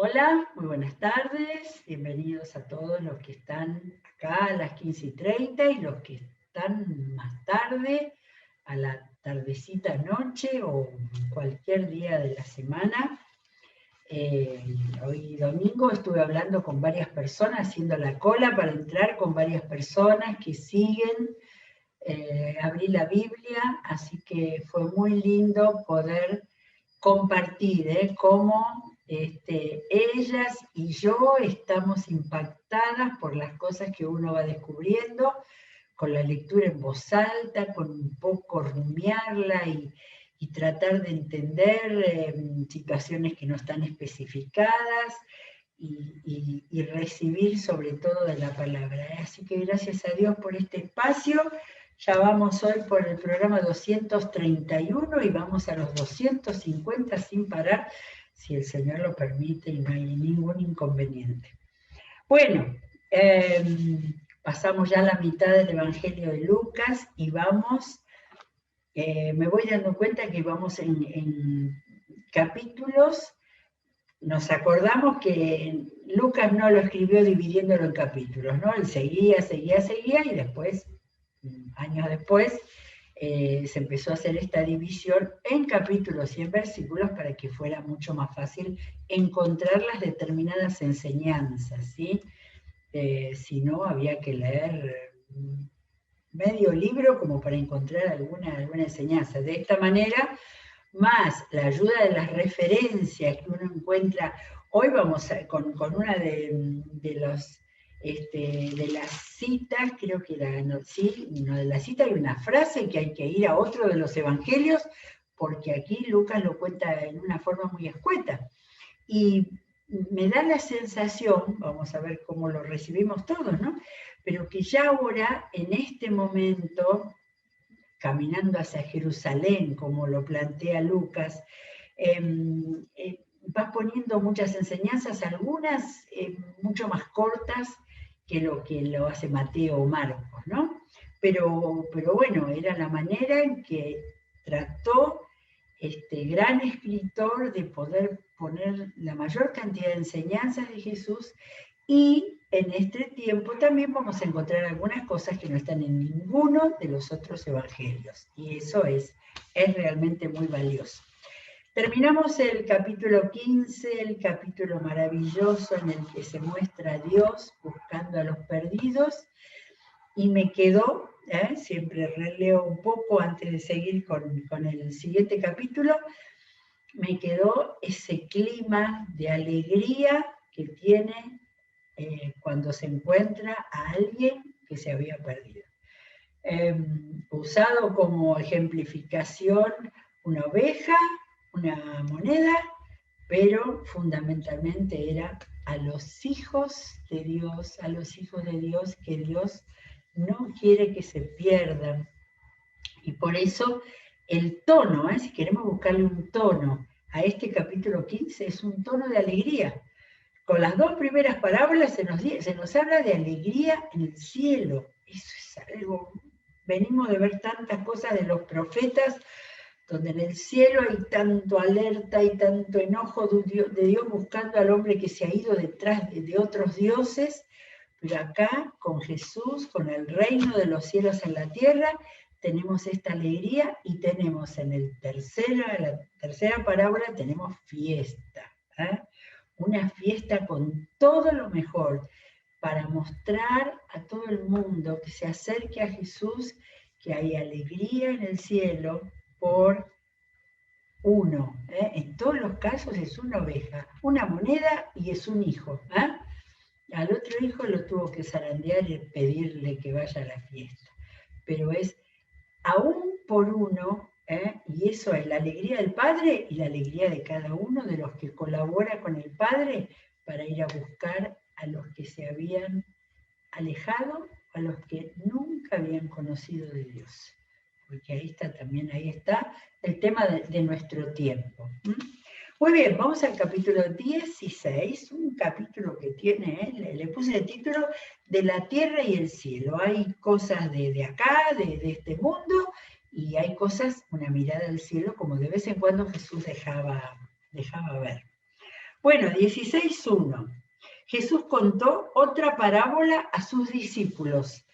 Hola, muy buenas tardes, bienvenidos a todos los que están acá a las 15:30 y los que están más tarde, a la tardecita noche o cualquier día de la semana. Hoy domingo estuve hablando con varias personas, haciendo la cola para entrar con varias personas que siguen. Abrí la Biblia, así que fue muy lindo poder compartir cómo ellas y yo estamos impactadas por las cosas que uno va descubriendo, con la lectura en voz alta, con un poco rumiarla y tratar de entender situaciones que no están especificadas y recibir sobre todo de la palabra. Así que gracias a Dios por este espacio. Ya vamos hoy por el programa 231 y vamos a los 250 sin parar, si el Señor lo permite y no hay ningún inconveniente. Bueno, pasamos ya la mitad del Evangelio de Lucas y vamos, me voy dando cuenta que vamos en capítulos. Nos acordamos que Lucas no lo escribió dividiéndolo en capítulos, ¿no? Él seguía y después, años después, se empezó a hacer esta división en capítulos y en versículos para que fuera mucho más fácil encontrar las determinadas enseñanzas, ¿sí? Si no, había que leer medio libro como para encontrar alguna enseñanza. De esta manera, más la ayuda de las referencias que uno encuentra. Hoy vamos con una de las citas, creo que era, no, sí, una de las citas y una frase que hay que ir a otro de los evangelios, porque aquí Lucas lo cuenta en una forma muy escueta. Y me da la sensación, vamos a ver cómo lo recibimos todos, ¿no? Pero que ya ahora, en este momento, caminando hacia Jerusalén, como lo plantea Lucas, va poniendo muchas enseñanzas, algunas mucho más cortas que lo hace Mateo o Marcos, ¿no? Pero bueno, era la manera en que trató este gran escritor de poder poner la mayor cantidad de enseñanzas de Jesús, y en este tiempo también vamos a encontrar algunas cosas que no están en ninguno de los otros evangelios, y eso es realmente muy valioso. Terminamos el capítulo 15, el capítulo maravilloso en el que se muestra a Dios buscando a los perdidos, y me quedó, siempre releo un poco antes de seguir con el siguiente capítulo, me quedó ese clima de alegría que tiene cuando se encuentra a alguien que se había perdido. Usado como ejemplificación una oveja, una moneda, pero fundamentalmente era a los hijos de Dios que Dios no quiere que se pierdan. Y por eso el tono, si queremos buscarle un tono a este capítulo 15, es un tono de alegría. Con las dos primeras parábolas se nos habla de alegría en el cielo. Eso es algo, venimos de ver tantas cosas de los profetas, donde en el cielo hay tanto alerta y tanto enojo de Dios buscando al hombre que se ha ido detrás de otros dioses, pero acá con Jesús, con el reino de los cielos en la tierra, tenemos esta alegría y tenemos en la tercera parábola tenemos fiesta, una fiesta con todo lo mejor para mostrar a todo el mundo que se acerque a Jesús, que hay alegría en el cielo por uno. En todos los casos es una oveja, una moneda y es un hijo. Al otro hijo lo tuvo que zarandear y pedirle que vaya a la fiesta. Pero es aún por uno, y eso es la alegría del Padre y la alegría de cada uno de los que colabora con el Padre para ir a buscar a los que se habían alejado, a los que nunca habían conocido de Dios. Porque ahí está el tema de nuestro tiempo. Muy bien, vamos al capítulo 16, un capítulo que tiene, le puse el título de la tierra y el cielo. Hay cosas de acá, de este mundo, y hay cosas, una mirada al cielo, como de vez en cuando Jesús dejaba ver. Bueno, 16:1. Jesús contó otra parábola a sus discípulos.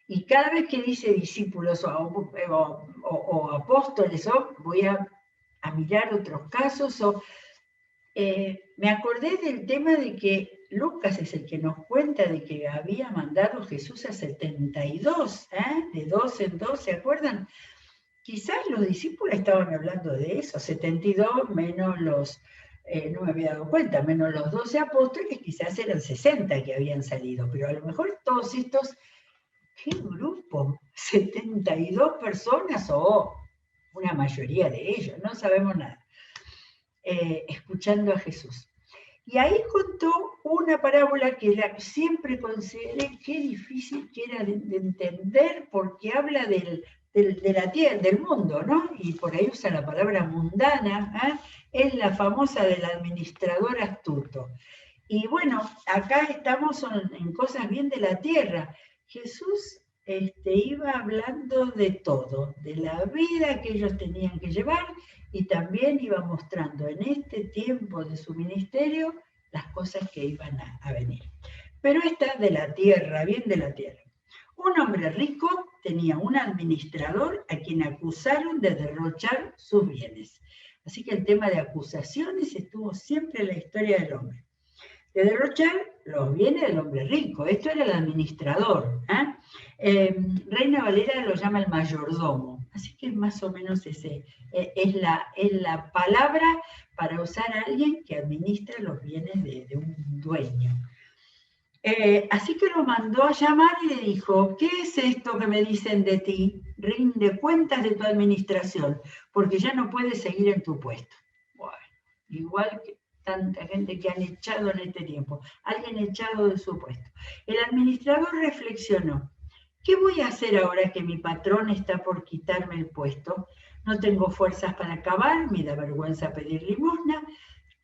Y cada vez que dice discípulos o apóstoles, voy a mirar otros casos, me acordé del tema de que Lucas es el que nos cuenta de que había mandado Jesús a 72, de 2 en 2, ¿se acuerdan? Quizás los discípulos estaban hablando de eso, 72 menos los, no me había dado cuenta, menos los 12 apóstoles, quizás eran 60 que habían salido, pero a lo mejor todos estos, ¿qué grupo? 72 personas o una mayoría de ellos, no sabemos nada, escuchando a Jesús. Y ahí contó una parábola que siempre consideré qué difícil que era de entender, porque habla de la tierra, del mundo, ¿no? Y por ahí usa la palabra mundana, es la famosa del administrador astuto. Y bueno, acá estamos en cosas bien de la tierra. Jesús iba hablando de todo, de la vida que ellos tenían que llevar, y también iba mostrando en este tiempo de su ministerio las cosas que iban a venir. Pero esta de la tierra, bien de la tierra. Un hombre rico tenía un administrador a quien acusaron de derrochar sus bienes. Así que el tema de acusaciones estuvo siempre en la historia del hombre. De derrochar los bienes del hombre rico. Esto era el administrador. Reina Valera lo llama el mayordomo. Así que más o menos es la palabra para usar a alguien que administra los bienes de un dueño. Así que lo mandó a llamar y le dijo, ¿qué es esto que me dicen de ti? Rinde cuentas de tu administración, porque ya no puedes seguir en tu puesto. Bueno, igual que tanta gente que han echado en este tiempo, alguien echado de su puesto. El administrador reflexionó, ¿qué voy a hacer ahora que mi patrón está por quitarme el puesto? No tengo fuerzas para acabar, me da vergüenza pedir limosna,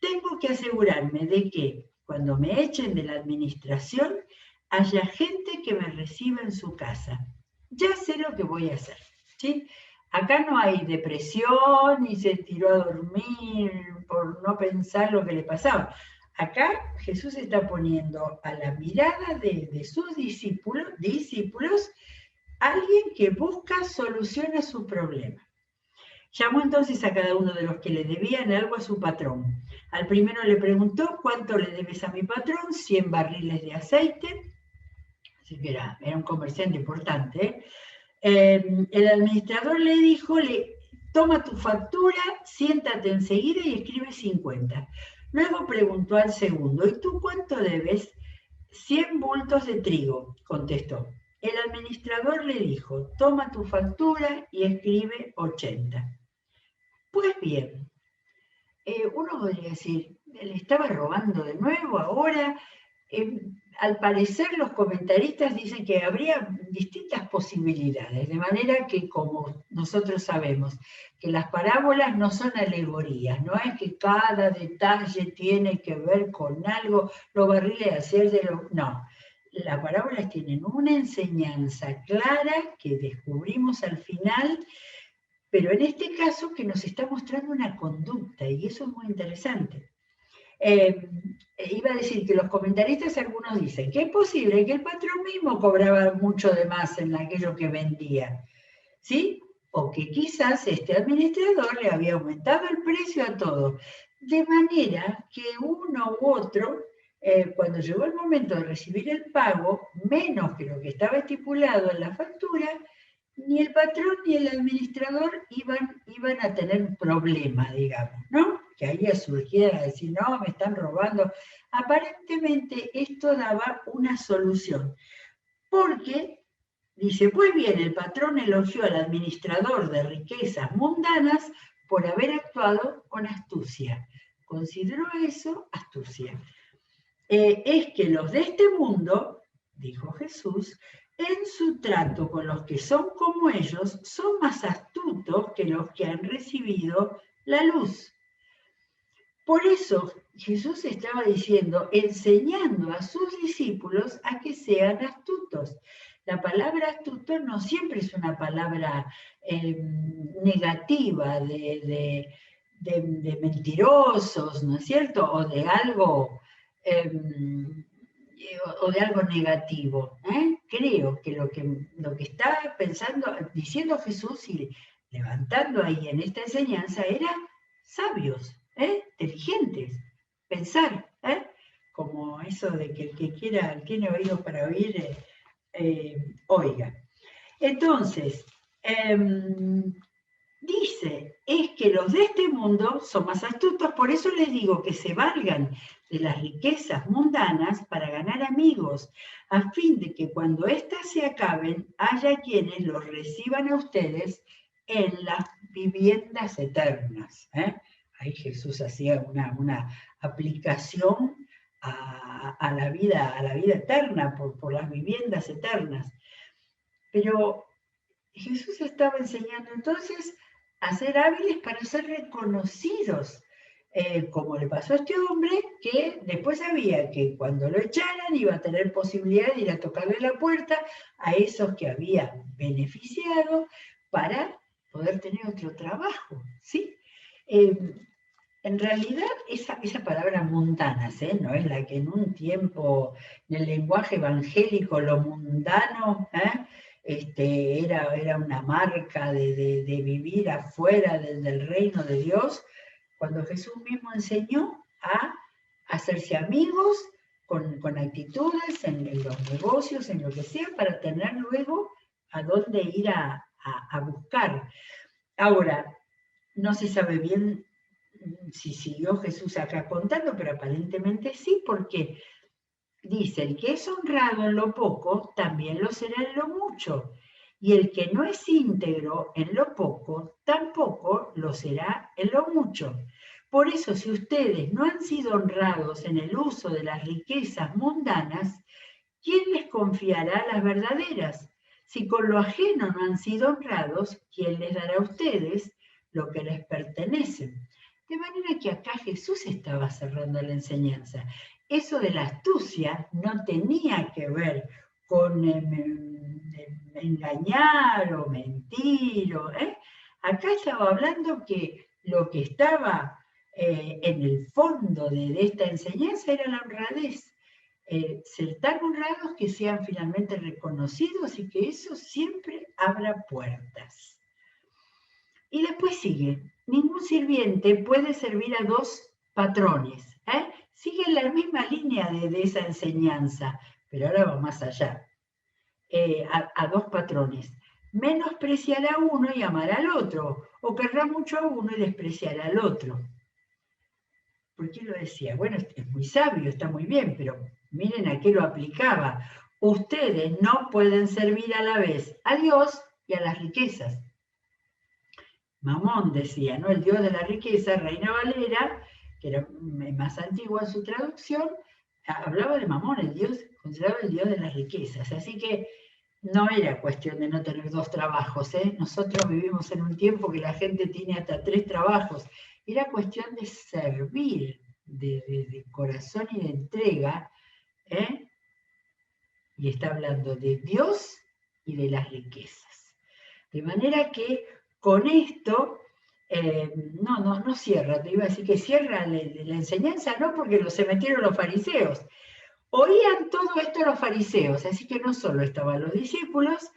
tengo que asegurarme de que cuando me echen de la administración, haya gente que me reciba en su casa. Ya sé lo que voy a hacer, ¿sí? Acá no hay depresión, ni se tiró a dormir por no pensar lo que le pasaba. Acá Jesús está poniendo a la mirada de sus discípulos alguien que busca solución a su problema. Llamó entonces a cada uno de los que le debían algo a su patrón. Al primero le preguntó, ¿cuánto le debes a mi patrón? 100 barriles de aceite. Así que era un comerciante importante. El administrador le dijo, toma tu factura, siéntate enseguida y escribe 50. Luego preguntó al segundo, ¿y tú cuánto debes? 100 bultos de trigo, contestó. El administrador le dijo, toma tu factura y escribe 80. Pues bien, uno podría decir, le estaba robando de nuevo ahora. Al parecer los comentaristas dicen que habría distintas posibilidades, de manera que como nosotros sabemos que las parábolas no son alegorías, no es que cada detalle tiene que ver con algo, los barriles de aceite, no. Las parábolas tienen una enseñanza clara que descubrimos al final, pero en este caso que nos está mostrando una conducta, y eso es muy interesante. Iba a decir que los comentaristas algunos dicen que es posible que el patrón mismo cobraba mucho de más en aquello que vendía, ¿sí? O que quizás este administrador le había aumentado el precio a todo, de manera que uno u otro, cuando llegó el momento de recibir el pago, menos que lo que estaba estipulado en la factura, ni el patrón ni el administrador iban a tener un problema, digamos, ¿no? Que ahí surgiera decir, no, me están robando. Aparentemente esto daba una solución, porque, dice, pues bien, el patrón elogió al administrador de riquezas mundanas por haber actuado con astucia. Consideró eso astucia. Es que los de este mundo, dijo Jesús, en su trato con los que son como ellos, son más astutos que los que han recibido la luz. Por eso Jesús estaba diciendo, enseñando a sus discípulos a que sean astutos. La palabra astuto no siempre es una palabra negativa, de de mentirosos, ¿no es cierto? O de algo, o de algo negativo. Creo que lo que está pensando, diciendo Jesús y levantando ahí en esta enseñanza era sabios, inteligentes, pensar, como eso de que el que quiera, el que tiene oídos para oír, oiga. Entonces, dice, es que los de este mundo son más astutos, por eso les digo que se valgan de las riquezas mundanas para ganar amigos, a fin de que cuando éstas se acaben, haya quienes los reciban a ustedes en las viviendas eternas. Ahí Jesús hacía una aplicación a la vida eterna, por las viviendas eternas. Pero Jesús estaba enseñando entonces a ser hábiles para ser reconocidos, como le pasó a este hombre, que después sabía que cuando lo echaran iba a tener posibilidad de ir a tocarle la puerta a esos que había beneficiado para poder tener otro trabajo, ¿sí? En realidad, esa palabra mundanas, no es la que en un tiempo, en el lenguaje evangélico, lo mundano, era una marca de vivir afuera del reino de Dios, cuando Jesús mismo enseñó a hacerse amigos con actitudes en los negocios, en lo que sea, para tener luego a dónde ir a buscar. Ahora, no se sabe bien si siguió Jesús acá contando, pero aparentemente sí, porque dice, el que es honrado en lo poco, también lo será en lo mucho. Y el que no es íntegro en lo poco, tampoco lo será en lo mucho. Por eso, si ustedes no han sido honrados en el uso de las riquezas mundanas, ¿quién les confiará las verdaderas? Si con lo ajeno no han sido honrados, ¿quién les dará a ustedes lo que les pertenece? De manera que acá Jesús estaba cerrando la enseñanza. Eso de la astucia no tenía que ver con engañar o mentir. Acá estaba hablando que lo que estaba en el fondo de esta enseñanza era la honradez. Ser tan honrados que sean finalmente reconocidos y que eso siempre abra puertas. Y después sigue, ningún sirviente puede servir a dos patrones. Sigue la misma línea de esa enseñanza, pero ahora va más allá. A dos patrones. Menospreciará a uno y amará al otro, o querrá mucho a uno y despreciará al otro. ¿Por qué lo decía? Bueno, es muy sabio, está muy bien, pero miren a qué lo aplicaba. Ustedes no pueden servir a la vez a Dios y a las riquezas. Mamón decía, ¿no? El dios de la riqueza, Reina Valera, que era más antigua en su traducción, hablaba de Mamón, el dios, consideraba el dios de las riquezas. Así que no era cuestión de no tener dos trabajos. Nosotros vivimos en un tiempo que la gente tiene hasta 3 trabajos. Era cuestión de servir, de corazón y de entrega. Y está hablando de Dios y de las riquezas. De manera que con esto, no cierra, te iba a decir que cierra la enseñanza, no, porque se metieron los fariseos. Oían todo esto los fariseos, así que no solo estaban los discípulos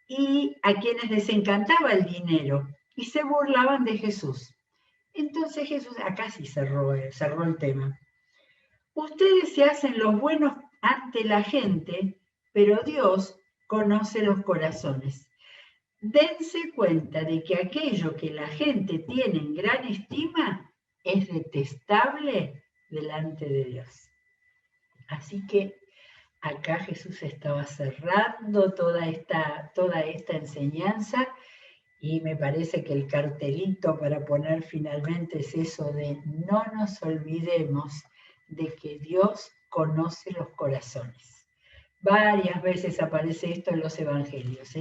y a quienes les encantaba el dinero y se burlaban de Jesús. Entonces Jesús, acá sí cerró el tema. Ustedes se hacen los buenos ante la gente, pero Dios conoce los corazones. Dense cuenta de que aquello que la gente tiene en gran estima es detestable delante de Dios. Así que acá Jesús estaba cerrando toda esta enseñanza y me parece que el cartelito para poner finalmente es eso de no nos olvidemos de que Dios conoce los corazones. Varias veces aparece esto en los evangelios.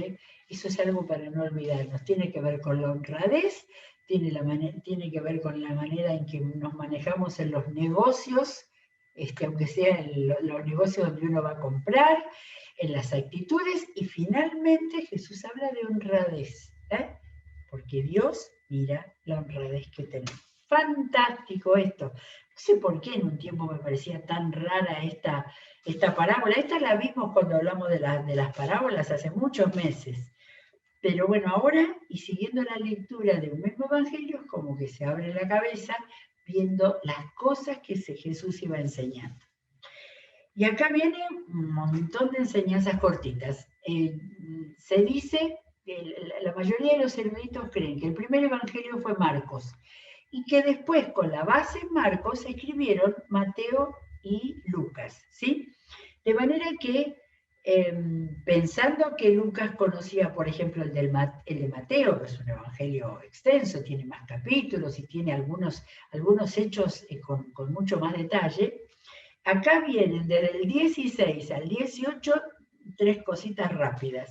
Eso es algo para no olvidarnos. Tiene que ver con la honradez, tiene que ver con la manera en que nos manejamos en los negocios, aunque sea en los negocios donde uno va a comprar, en las actitudes, y finalmente Jesús habla de honradez, porque Dios mira la honradez que tenemos. fantástico esto. No sé por qué en un tiempo me parecía tan rara esta parábola. Esta la vimos cuando hablamos de las parábolas hace muchos meses. Pero bueno, ahora, y siguiendo la lectura de un mismo evangelio, es como que se abre la cabeza viendo las cosas que Jesús iba enseñando. Y acá viene un montón de enseñanzas cortitas. Se dice, la mayoría de los eruditos creen que el primer evangelio fue Marcos, y que después, con la base en Marcos, se escribieron Mateo y Lucas, ¿sí? De manera que, pensando que Lucas conocía, por ejemplo, el de Mateo, que es un evangelio extenso, tiene más capítulos y tiene algunos hechos con mucho más detalle, acá vienen desde el 16 al 18 tres cositas rápidas.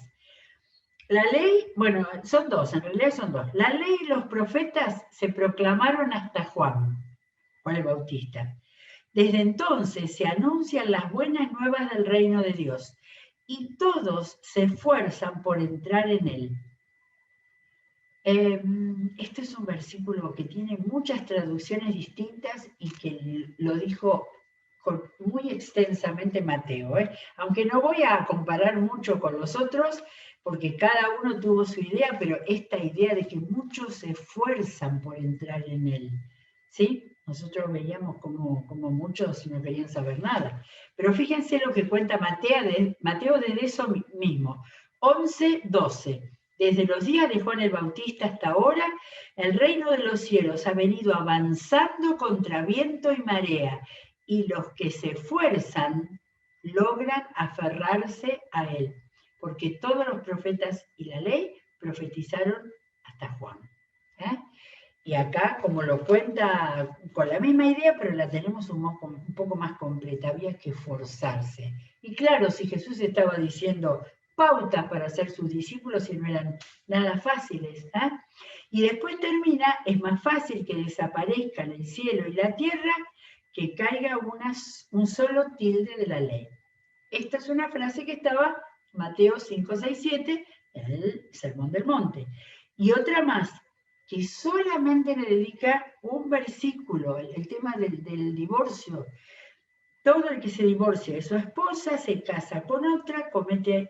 La ley, bueno, son dos, en realidad son dos. La ley y los profetas se proclamaron hasta Juan el Bautista. Desde entonces se anuncian las buenas nuevas del reino de Dios y todos se esfuerzan por entrar en él. Este es un versículo que tiene muchas traducciones distintas y que lo dijo muy extensamente Mateo, aunque no voy a comparar mucho con los otros, porque cada uno tuvo su idea, pero esta idea de que muchos se esfuerzan por entrar en él, ¿sí? Nosotros veíamos como muchos no querían saber nada. Pero fíjense lo que cuenta Mateo desde eso mismo, 11:12. Desde los días de Juan el Bautista hasta ahora, el reino de los cielos ha venido avanzando contra viento y marea, y los que se esfuerzan logran aferrarse a él, porque todos los profetas y la ley profetizaron hasta Juan. Y acá, como lo cuenta con la misma idea, pero la tenemos un poco más completa, había que esforzarse. Y claro, si Jesús estaba diciendo pautas para ser sus discípulos y no eran nada fáciles. Y después termina, es más fácil que desaparezcan el cielo y la tierra que caiga un solo tilde de la ley. Esta es una frase que estaba Mateo 5, 6, 7, en el Sermón del Monte. Y otra más, que solamente le dedica un versículo, el tema del divorcio. Todo el que se divorcia de su esposa se casa con otra, comete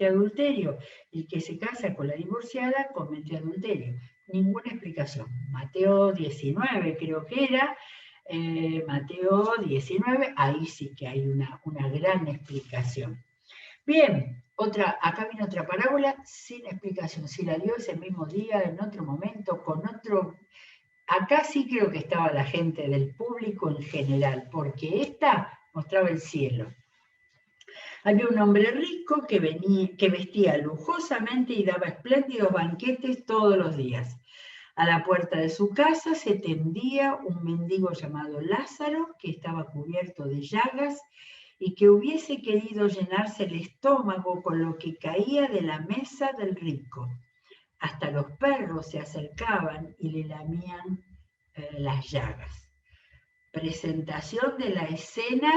adulterio. El que se casa con la divorciada comete adulterio. Ninguna explicación. Mateo 19 creo que era, Mateo 19, ahí sí que hay una gran explicación. Bien, acá viene otra parábola sin explicación. Si la dio ese mismo día, en otro momento, con otro... Acá sí creo que estaba la gente del público en general, porque esta mostraba el cielo. Había un hombre rico que vestía lujosamente y daba espléndidos banquetes todos los días. A la puerta de su casa se tendía un mendigo llamado Lázaro, que estaba cubierto de llagas y que hubiese querido llenarse el estómago con lo que caía de la mesa del rico. Hasta los perros se acercaban y le lamían las llagas. Presentación de la escena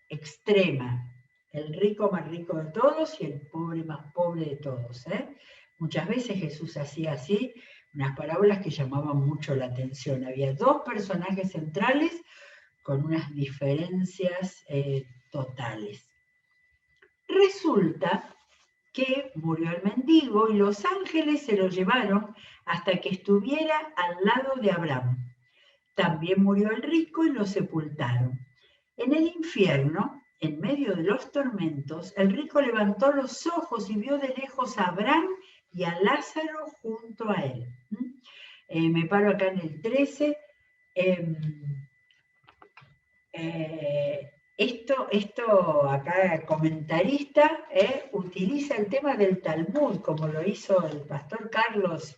extrema. El rico más rico de todos y el pobre más pobre de todos. Muchas veces Jesús hacía así unas parábolas que llamaban mucho la atención. Había dos personajes centrales con unas diferencias totales. Resulta que murió el mendigo y los ángeles se lo llevaron hasta que estuviera al lado de Abraham. También murió el rico y lo sepultaron. En el infierno, en medio de los tormentos, el rico levantó los ojos y vio de lejos a Abraham y a Lázaro junto a él. Me paro acá en el 13. Esto acá el comentarista utiliza el tema del Talmud, como lo hizo el pastor Carlos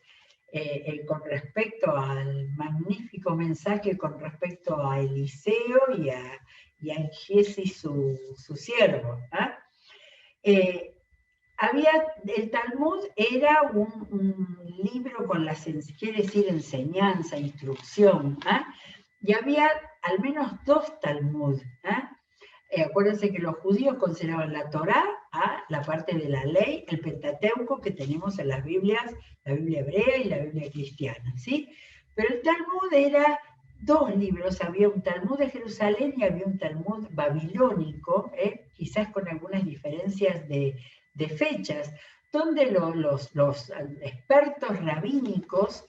con respecto al magnífico mensaje con respecto a Eliseo y a Giesi, su siervo. El Talmud era un libro con quiere decir enseñanza, instrucción, y había al menos dos Talmud. Acuérdense que los judíos consideraban la Torá, la parte de la ley, el Pentateuco que tenemos en las Biblias, la Biblia hebrea y la Biblia cristiana, ¿sí? Pero el Talmud era dos libros, había un Talmud de Jerusalén y había un Talmud babilónico, quizás con algunas diferencias de fechas, donde los expertos rabínicos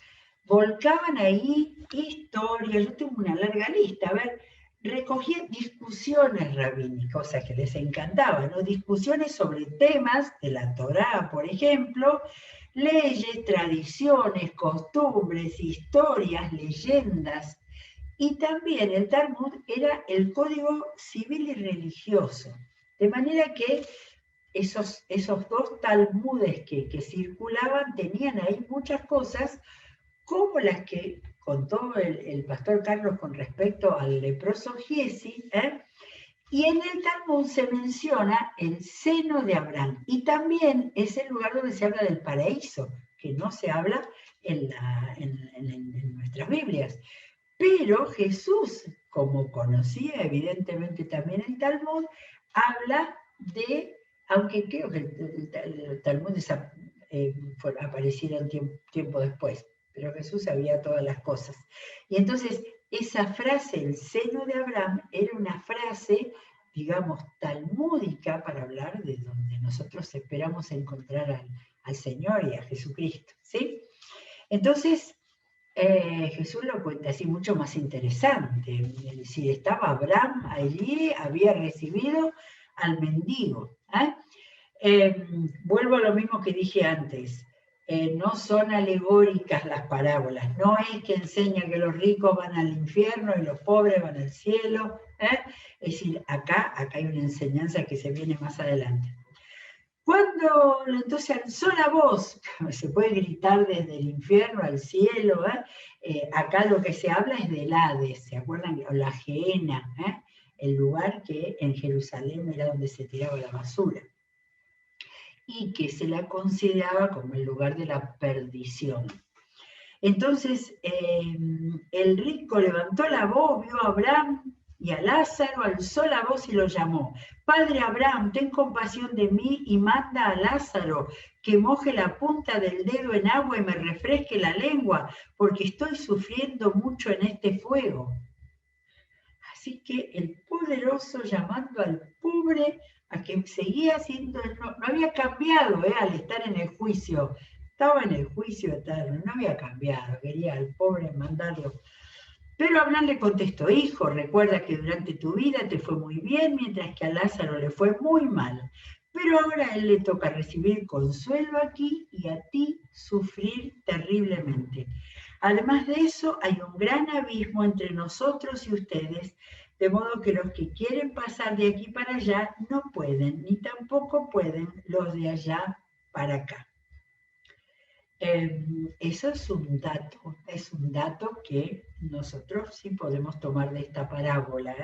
volcaban ahí historias. Yo tengo una larga lista, a ver, recogían discusiones rabínicas, o sea, que les encantaba, ¿no? Discusiones sobre temas de la Torá, por ejemplo, leyes, tradiciones, costumbres, historias, leyendas. Y también el Talmud era el código civil y religioso. De manera que esos dos Talmudes que circulaban tenían ahí muchas cosas, como las que contó el pastor Carlos con respecto al leproso Giesi, y en el Talmud se menciona el seno de Abraham, y también es el lugar donde se habla del paraíso, que no se habla en nuestras Biblias. Pero Jesús, como conocía evidentemente también el Talmud, habla de, aunque creo que el Talmud apareciera un tiempo después, pero Jesús sabía todas las cosas. Y entonces esa frase, el seno de Abraham, era una frase, digamos, talmúdica para hablar de donde nosotros esperamos encontrar al Señor y a Jesucristo, ¿sí? Entonces, Jesús lo cuenta así mucho más interesante. Si estaba Abraham allí, había recibido al mendigo. Vuelvo a lo mismo que dije antes. No son alegóricas las parábolas. No es que enseña que los ricos van al infierno y los pobres van al cielo. Es decir, acá hay una enseñanza que se viene más adelante. Cuando entonces alzó la voz, se puede gritar desde el infierno al cielo, acá lo que se habla es del Hades, ¿se acuerdan? La Gehenna, el lugar que en Jerusalén era donde se tiraba la basura, y que se la consideraba como el lugar de la perdición. Entonces, el rico levantó la voz, vio a Abraham y a Lázaro, alzó la voz y lo llamó. Padre Abraham, ten compasión de mí y manda a Lázaro que moje la punta del dedo en agua y me refresque la lengua, porque estoy sufriendo mucho en este fuego. Así que el poderoso llamando al pobre a que seguía siendo, no había cambiado al estar en el juicio. Estaba en el juicio eterno, no había cambiado, quería al pobre mandarlo. Pero Abraham le contestó: hijo, recuerda que durante tu vida te fue muy bien, mientras que a Lázaro le fue muy mal. Pero ahora a él le toca recibir consuelo aquí y a ti sufrir terriblemente. Además de eso, hay un gran abismo entre nosotros y ustedes, de modo que los que quieren pasar de aquí para allá no pueden, ni tampoco pueden los de allá para acá. Eso es un dato que nosotros sí podemos tomar de esta parábola,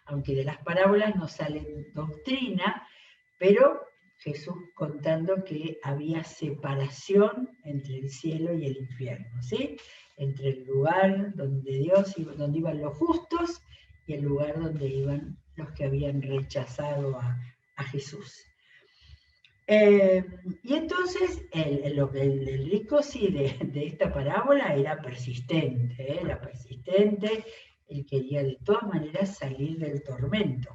aunque de las parábolas no sale doctrina, pero Jesús contando que había separación entre el cielo y el infierno, ¿sí? Entre el lugar donde donde iban los justos y el lugar donde iban los que habían rechazado a Jesús. Y entonces el rico sí de esta parábola era persistente, él quería de todas maneras salir del tormento.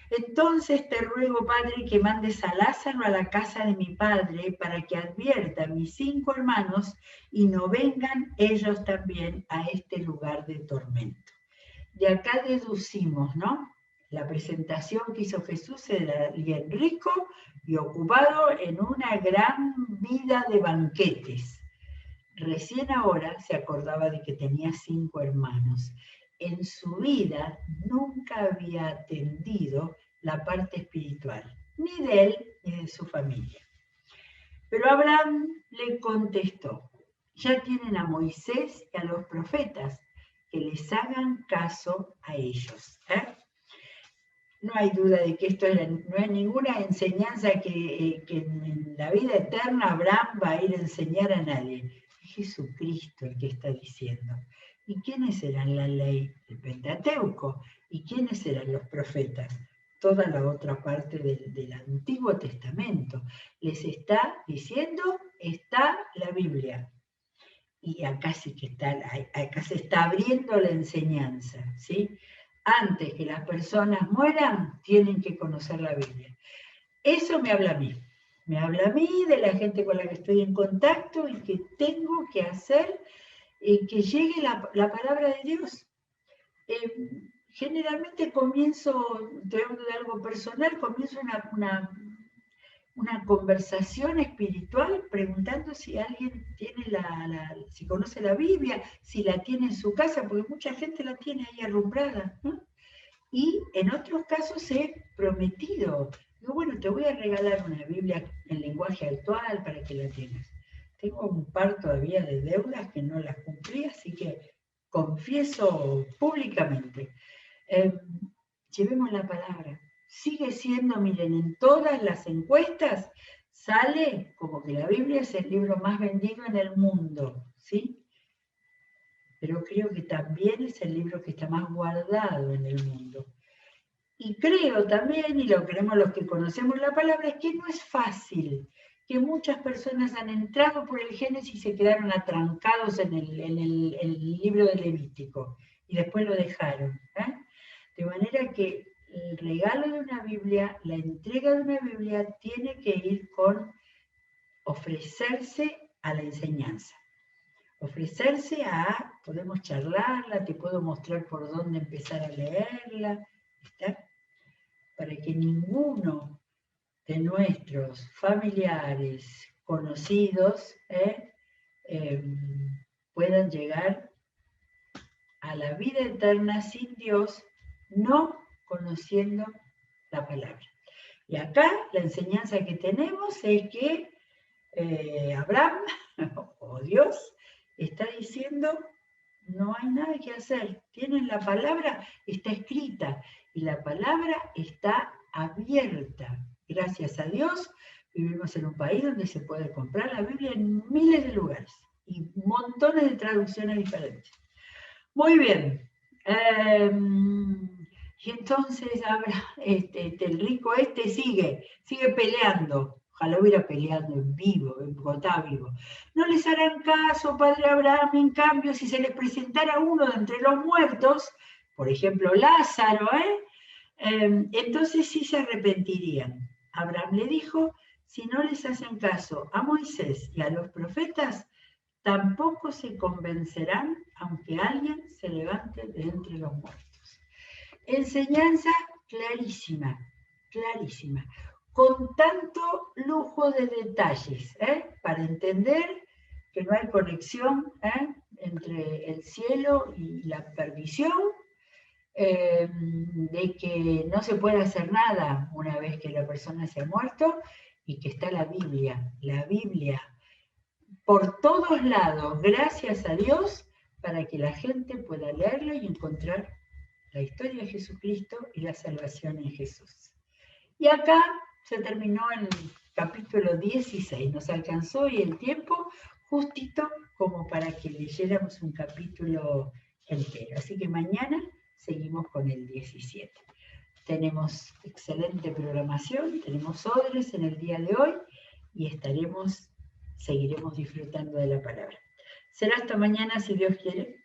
Entonces te ruego, Padre, que mandes a Lázaro a la casa de mi padre para que advierta a mis 5 hermanos y no vengan ellos también a este lugar de tormento. De acá deducimos, ¿no? La presentación que hizo Jesús era alguien rico y ocupado en una gran vida de banquetes. Recién ahora se acordaba de que tenía 5 hermanos. En su vida nunca había atendido la parte espiritual, ni de él ni de su familia. Pero Abraham le contestó: ya tienen a Moisés y a los profetas, que les hagan caso a ellos. No hay duda de que no hay ninguna enseñanza que en la vida eterna Abraham va a ir a enseñar a nadie. Es Jesucristo el que está diciendo. ¿Y quiénes eran la ley? El Pentateuco. ¿Y quiénes eran los profetas? Toda la otra parte del Antiguo Testamento. Les está diciendo, está la Biblia. y acá sí que está, acá se está abriendo la enseñanza, ¿sí? Antes que las personas mueran, tienen que conocer la Biblia. Eso me habla a mí. Me habla a mí, de la gente con la que estoy en contacto y que tengo que hacer que llegue la palabra de Dios. Generalmente comienzo, te hablo de algo personal, comienzo una conversación espiritual preguntando si alguien tiene si conoce la Biblia, si la tiene en su casa, porque mucha gente la tiene ahí arrumbrada, ¿no? Y en otros casos he prometido, digo, bueno, te voy a regalar una Biblia en lenguaje actual para que la tengas. Tengo un par todavía de deudas que no las cumplí, así que confieso públicamente. Llevemos la palabra. Sigue siendo, miren, en todas las encuestas sale como que la Biblia es el libro más vendido en el mundo, ¿sí? Pero creo que también es el libro que está más guardado en el mundo. Y creo también, y lo creemos los que conocemos la palabra, es que no es fácil, que muchas personas han entrado por el Génesis y se quedaron atrancados en el libro de Levítico, y después lo dejaron. De manera que el regalo de una Biblia, la entrega de una Biblia, tiene que ir con ofrecerse a la enseñanza. Ofrecerse a, podemos charlarla, te puedo mostrar por dónde empezar a leerla, ¿está? Para que ninguno de nuestros familiares, conocidos, puedan llegar a la vida eterna sin Dios, no conociendo la palabra. Y acá la enseñanza que tenemos es que Abraham, o Dios, está diciendo, no hay nada que hacer. Tienen la palabra, está escrita, y la palabra está abierta. Gracias a Dios, vivimos en un país donde se puede comprar la Biblia en miles de lugares, y montones de traducciones diferentes. Muy bien. Y entonces ahora el rico sigue peleando. Ojalá hubiera peleado en vivo, en Bogotá vivo. No les harán caso, padre Abraham, en cambio, si se les presentara uno de entre los muertos, por ejemplo Lázaro, entonces sí se arrepentirían. Abraham le dijo, si no les hacen caso a Moisés y a los profetas, tampoco se convencerán aunque alguien se levante de entre los muertos. Enseñanza clarísima, clarísima, con tanto lujo de detalles, para entender que no hay conexión entre el cielo y la perdición, de que no se puede hacer nada una vez que la persona se ha muerto, y que está la Biblia por todos lados, gracias a Dios, para que la gente pueda leerlo y encontrar la historia de Jesucristo y la salvación en Jesús. Y acá se terminó el capítulo 16, nos alcanzó hoy el tiempo justito como para que leyéramos un capítulo entero. Así que mañana seguimos con el 17. Tenemos excelente programación, tenemos odres en el día de hoy y seguiremos disfrutando de la palabra. Será hasta mañana si Dios quiere.